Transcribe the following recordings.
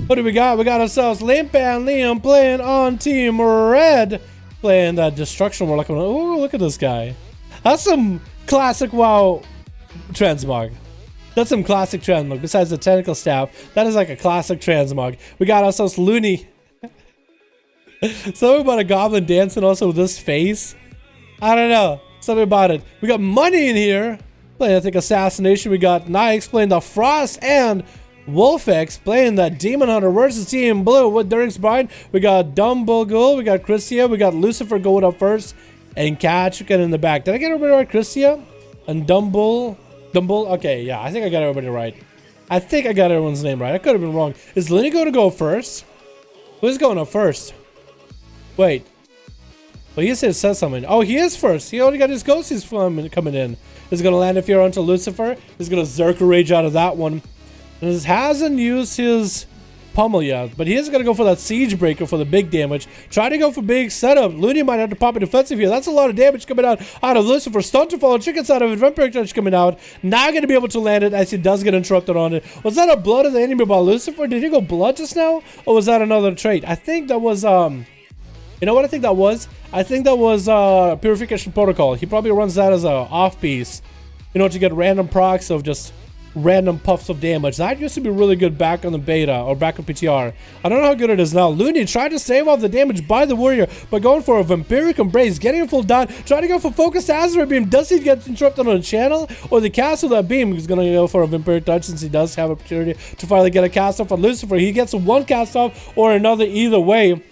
What do we got? We got ourselves Limp and Liam playing on Team Red. Playing that Destruction Warlock. Oh, look at this guy. That's some classic WoW transmog. That's some classic transmog. Besides the tentacle staff, that is like a classic transmog. We got ourselves Looney. Something about a goblin dancing also with this face. I don't know. Something about it. We got Money in here. Playing, I think, Assassination. We got Nyx playing the Frost and Wolfex playing that Demon Hunter versus Team Blue with Derek's Bride. We got Dumbledore, we got Christia, we got Lucifer going up first, and Katchikan in the back. Did I get everybody right? Christia and Dumble. Okay, yeah, I think I got everybody right. I think I got everyone's name right. I could have been wrong. Is Lenny going to go first? Who's going up first? Wait. Well, he said something. Oh, he is first. He already got his ghosties coming in. He's going to land a fear onto Lucifer. He's going to Zerker Rage out of that one. And he hasn't used his pummel yet, but he is going to go for that Siege Breaker for the big damage. Try to go for big setup. Looney might have to pop a defensive here. That's a lot of damage coming out of Lucifer. Stun to follow. Chicken side of it. Vampiric Touch coming out. Not going to be able to land it as he does get interrupted on it. Was that a blood of the enemy by Lucifer? Did he go blood just now? Or was that another trait? I think that was, you know what I think that was? I think that was Purification Protocol. He probably runs that as a off piece, you know, to get random procs of just random puffs of damage. That used to be really good back on the beta or back on PTR. I don't know how good it is now. Looney tried to save off the damage by the warrior by going for a Vampiric Embrace, getting a full down, trying to go for Focused Azeroth Beam. Does he get interrupted on the channel, or the cast of that beam? He's going to go for a Vampiric Touch since he does have opportunity to finally get a cast off on Lucifer. He gets one cast off or another either way.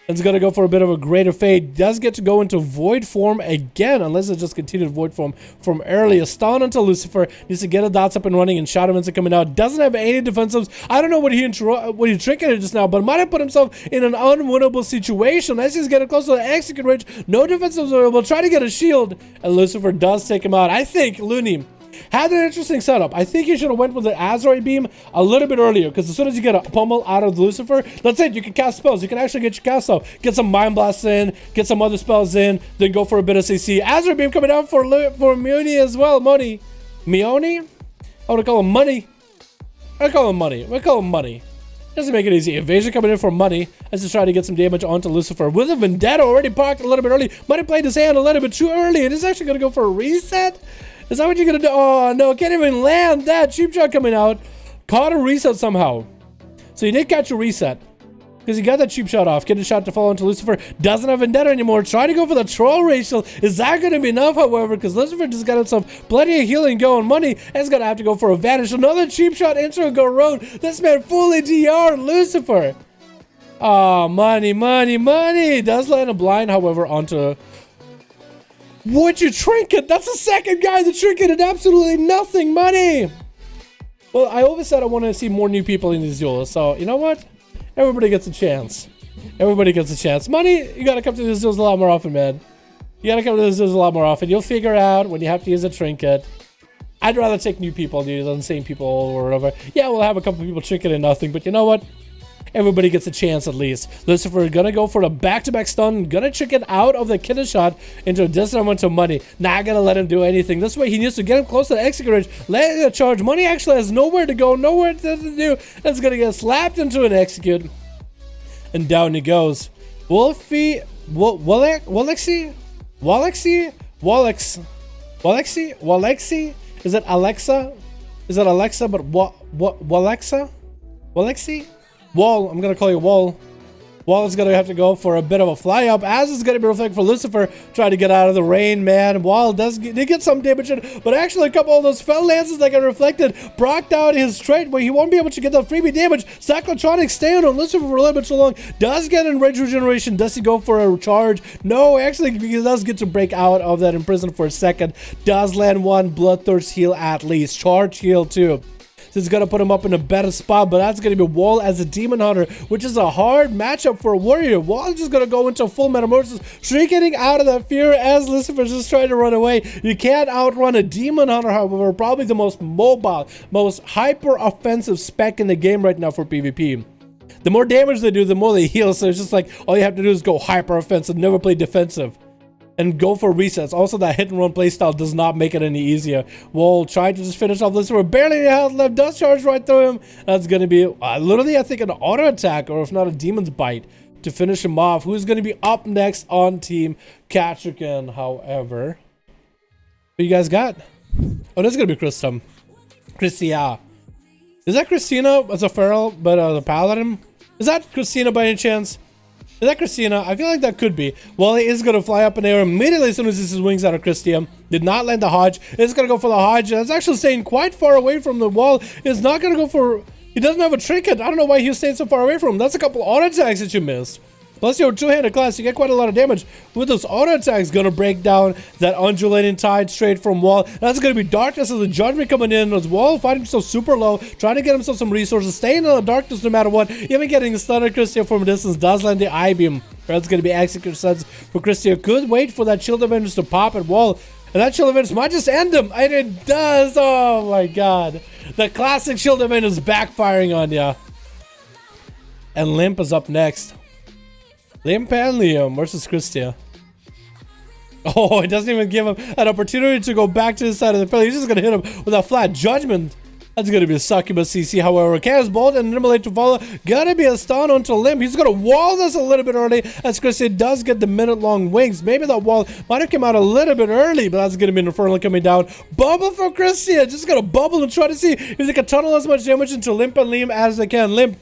It's going to go for a bit of a greater fade. Does get to go into void form again, unless it's just continued void form from earlier. Stun onto Lucifer. Needs to get a dots up and running, and Shadow Winds are coming out. Doesn't have any defensives. I don't know what he tricketed just now, but might have put himself in an unwinnable situation. As he's getting close to the execute range, no defensives available. Try to get a shield, and Lucifer does take him out. I think Looney had an interesting setup. I think you should have went with the Azeroth Beam a little bit earlier, because as soon as you get a pummel out of Lucifer, that's it. You can cast spells. You can actually get your cast off. Get some Mind Blasts in, get some other spells in, then go for a bit of CC. Azeroth Beam coming out for Mioni as well. Money. Mioni? I want to call him Money. I call him Money. We call him Money. Doesn't make it easy. Evasion coming in for Money as to try to get some damage onto Lucifer. With a Vendetta already parked a little bit early. Money played his hand a little bit too early, and is actually going to go for a reset. Is that what you're gonna do? Oh no, can't even land that. Cheap shot coming out. Caught a reset somehow. So you did catch a reset, because he got that cheap shot off. Get a shot to fall into Lucifer. Doesn't have Vendetta anymore. Try to go for the Troll Racial. Is that gonna be enough, however? Because Lucifer just got himself plenty of healing going. Money is gonna have to go for a Vanish. Another cheap shot into a go road. This man fully DR'd Lucifer. Oh, Money. Does land a blind, however, onto... Would you trinket? That's the second guy that trinketed absolutely nothing. Money. Well, I always said I want to see more new people in these duels. So, you know what? Everybody gets a chance. Everybody gets a chance. Money, you got to come to these duels a lot more often, man. You got to come to these duels a lot more often. You'll figure out when you have to use a trinket. I'd rather take new people than the same people or whatever. Yeah, we'll have a couple people trinket and nothing. But you know what? Everybody gets a chance at least. Lucifer gonna go for a back-to-back stun. Gonna chicken out of the killer shot into a distant one to Money. Not gonna let him do anything. This way he needs to get him close to the execute range. Let it charge. Money actually has nowhere to go, nowhere to do. That's gonna get slapped into an execute. And down he goes. Wolfie... Wallexi? Is it Alexa? Is it Alexa? But Walexa? Wallexi? Wall, I'm gonna call you Wall. Wall is gonna have to go for a bit of a fly up, as is gonna be reflected for Lucifer. Try to get out of the rain, man. Wall did get some damage in, but actually a couple of those fell lances that got reflected procced out his trait where he won't be able to get the freebie damage. Cyclotronic staying on Lucifer for a little bit too long. Does get in rage regeneration. Does he go for a charge? No, actually he does get to break out of that imprison for a second. Does land one bloodthirst heal at least. Charge heal too. So it's going to put him up in a better spot, but that's going to be Wall as a Demon Hunter, which is a hard matchup for a warrior. Wall is just going to go into full metamorphosis, shrieking out of that fear as Lucifer's just trying to run away. You can't outrun a Demon Hunter, however, probably the most mobile, most hyper-offensive spec in the game right now for PvP. The more damage they do, the more they heal, so it's just like, all you have to do is go hyper-offensive, never play defensive. And go for resets. Also, that hit and run playstyle does not make it any easier. We'll try to just finish off this. We're barely any health left. Does charge right through him. That's going to be literally, I think, an auto attack, or if not, a demon's bite to finish him off. Who's going to be up next on Team Katrigan, however? What you guys got? Oh, this is going to be Christia. Is that Christina as a feral, but the Paladin? Is that Christina by any chance? Is that Christina? I feel like that could be. Well, he is going to fly up in the air immediately as soon as he sees wings out of Christia. Did not land the Hodge. It's going to go for the Hodge. It's actually staying quite far away from the wall. It's not going to go for... He doesn't have a trinket. I don't know why he was staying so far away from him. That's a couple auto attacks that you missed. Plus your two-handed class, you get quite a lot of damage. With those auto attacks, going to break down that undulating tide straight from Wall. That's going to be Darkness as the Judgment coming in. As Wall fighting himself super low, trying to get himself some resources, staying in the darkness no matter what. Even getting stunned Christia from a distance does land the I-Beam. That's going to be Execute Suds for Christia. Could wait for that Shield Avengers to pop at Wall. And that Shield Avengers might just end him. And it does. Oh my god. The classic Shield Avengers backfiring on ya. And Limp is up next. Limp and Liam versus Christia. Oh, it doesn't even give him an opportunity to go back to the side of the pillar. He's just going to hit him with a flat Judgment. That's going to be a Succubus CC. However, Chaos Bolt and Immolate to follow. Gonna be a stun onto Limp. He's going to wall this a little bit early as Christia does get the minute-long wings. Maybe that wall might have come out a little bit early, but that's going to be an Infernal coming down. Bubble for Christia. Just going to bubble and try to see if they can tunnel as much damage into Limp and Liam as they can. Limp,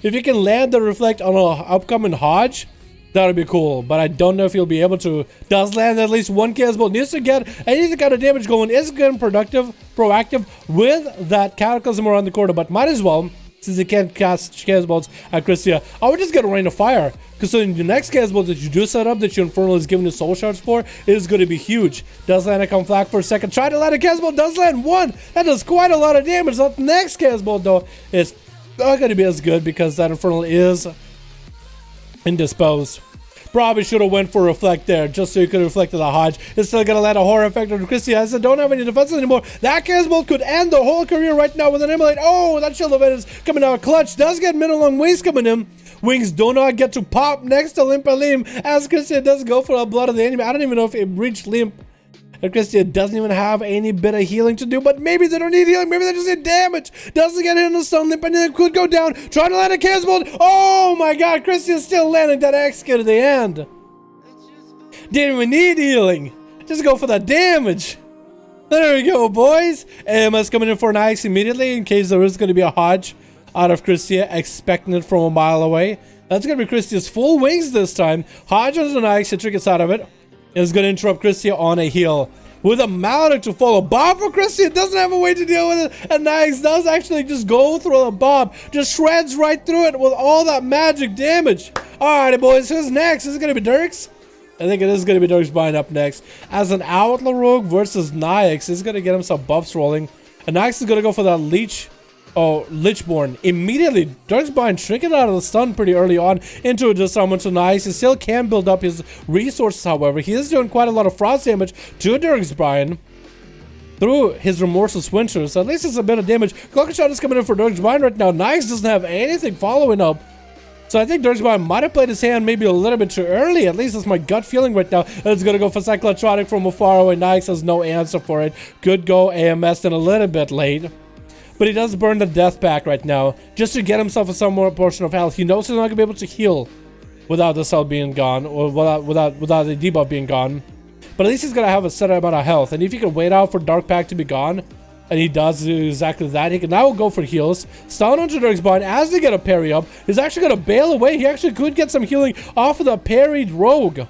if you can land the Reflect on an upcoming Hodge, that would be cool, but I don't know if he'll be able to. Does land at least one Chaos Bolt. Needs to get any kind of damage going. Is getting proactive with that Cataclysm around the corner, but might as well, since he can't cast Chaos Bolts at Christia. I would just get a Rain of Fire, because so in the next Chaos Bolt that you do set up, that your Infernal is giving you Soul Shards for, is going to be huge. Does land a come flag for a second. Try to land a Chaos Bolt. Does land one. That does quite a lot of damage. That next Chaos Bolt, though, is not going to be as good, because that Infernal is indisposed. Probably should have went for Reflect there, just so you could reflect to the Hodge. It's still going to land a horror effect on Christia. I said, don't have any defenses anymore. That Chaos Bolt could end the whole career right now with an Immolate. Oh, that Shield of Venus coming out clutch. Does get minute-long wings coming in. Wings do not get to pop next to Limp and Liam, as Christia does go for the blood of the enemy. I don't even know if it reached Limp. And Christia doesn't even have any bit of healing to do, but maybe they don't need healing, maybe they just need damage. Doesn't get hit in the stun, Limp and Liam could go down, trying to land a Chaos Bolt. Oh my god, Christia's still landing that Execute at the end. Didn't even need healing. Just go for that damage. There we go, boys. AMS coming in for an Ix immediately in case there is going to be a Hodge out of Christia, expecting it from a mile away. That's going to be Christia's full wings this time. Hodge on an Ix, Citric gets out of it. Is going to interrupt Christia on a heal. With a Maledict to follow. Bob for Christia doesn't have a way to deal with it. And Ix does actually just go through the Bob. Just shreds right through it with all that magic damage. Alrighty, boys. Who's next? Is it going to be Dirks? I think it is going to be Dirks Bind up next. As an Outlaw Rogue versus Nyx, he's going to get himself buffs rolling. And Nyx is going to go for that Leech. Oh, Lichborn. Immediately, Dirks Bind shrinking out of the stun pretty early on into a disarmament to Nyx. He still can build up his resources, however. He is doing quite a lot of frost damage to Dirks Bind through his Remorseless Winter. So at least it's a bit of damage. Cloak Shot is coming in for Dirks Bind right now. Nyx doesn't have anything following up. So I think Dirks Bind might have played his hand maybe a little bit too early. At least that's my gut feeling right now. It's going to go for Cyclotronic from a far away. Nyx has no answer for it. Could go AMS in a little bit late. But he does burn the Death Pact right now, just to get himself a some more portion of health. He knows he's not going to be able to heal without the cell being gone, or without the debuff being gone. But at least he's going to have a set amount of health. And if he can wait out for Dark Pact to be gone, and he does do exactly that, he can now go for heals. Stun onto Dirks Bind as they get a parry up. He's actually going to bail away. He actually could get some healing off of the parried Rogue.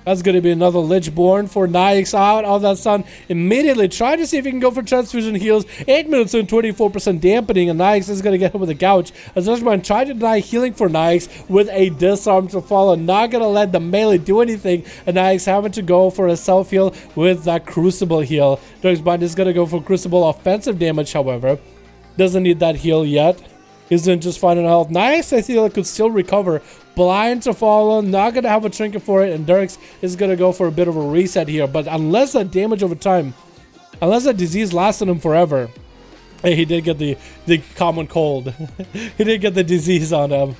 That's going to be another Lichborn for Nyx out of that stun. Immediately try to see if he can go for transfusion heals. 8 minutes and 24% dampening, and Nyx is going to get hit with a gouge. As Lichborn tried to deny healing for Nyx with a disarm to follow. Not going to let the melee do anything, and Nyx having to go for a self heal with that Crucible heal. Dirks Bind is going to go for Crucible offensive damage, however. Doesn't need that heal yet. He's doing just fine in health. Nice, I feel it could still recover. Blind to follow, not gonna have a trinket for it, and Dirks is gonna go for a bit of a reset here. But unless that damage over time, unless that disease lasted him forever. Hey, he did get the common cold. He did get the disease on him.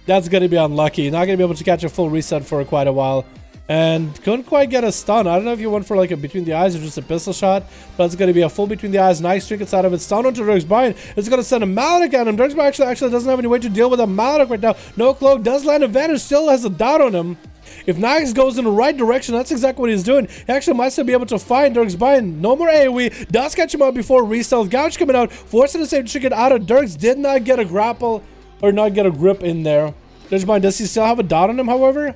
That's gonna be unlucky. Not gonna be able to catch a full reset for quite a while. And couldn't quite get a stun. I don't know if you went for like a between the eyes or just a pistol shot, but it's going to be a full between the eyes. Nice trinkets out of it. Stun onto Dirksbine. It's going to send a Maledic at him. Dirksbine actually doesn't have any way to deal with a Maledic right now. No cloak. Does land advantage. Still has a doubt on him. If Nyx goes in the right direction, that's exactly what he's doing. He actually might still be able to find Dirksbine. No more AoE. Does catch him out before Restealth. Gouge coming out. Forcing the same trinket out of Dirks. Did not get a grapple or not get a grip in there. Dirksbine, does he still have a dot on him, however?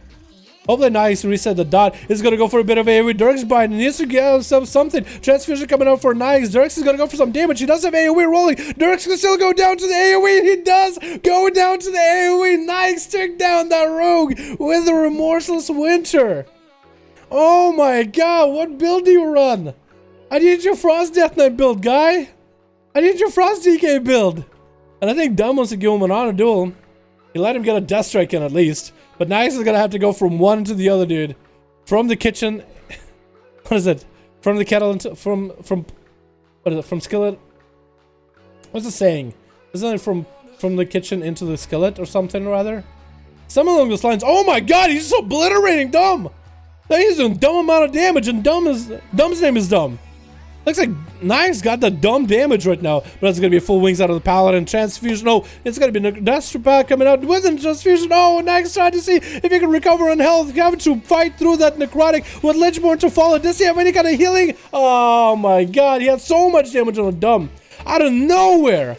Hopefully Nyx reset the dot. Is going to go for a bit of AoE. Dirksbine needs to get himself something. Transfusion coming out for Nyx. Dirks is going to go for some damage. He does have AoE rolling. Dirks can still go down to the AoE. He does go down to the AoE. Nyx took down that rogue with a remorseless winter. Oh my god, what build do you run? I need your Frost Death Knight build, guy. I need your Frost DK build. And I think Dumb wants to give him an honor duel. He let him get a Death Strike in at least. But Nyx is gonna have to go from one to the other, dude. From the kitchen. What is it? From the kettle into from what is it? From skillet? What's it saying? Isn't it from the kitchen into the skillet or something or other? Something along those lines. Oh my god, he's just obliterating Dumb! He's doing dumb amount of damage, and Dumb's name is Dumb. Looks like Nyx got the dumb damage right now, but it's gonna be full wings out of the Paladin. Transfusion. Oh, it's gonna be Necropath coming out with a transfusion. Oh, Nyx trying to see if he can recover on health. Having to fight through that necrotic with Lichborn to follow. Does he have any kind of healing? Oh my god, he had so much damage on the Dumb out of nowhere.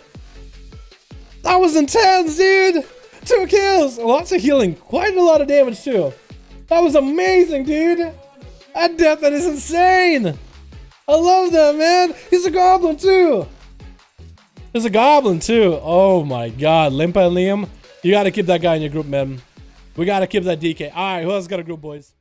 That was intense, dude. 2 kills, lots of healing, quite a lot of damage too. That was amazing, dude. That death, that is insane. I love that, man. He's a goblin, too. He's a goblin, too. Oh, my God. Limpa and Liam, you got to keep that guy in your group, man. We got to keep that DK. All right, who else got a group, boys?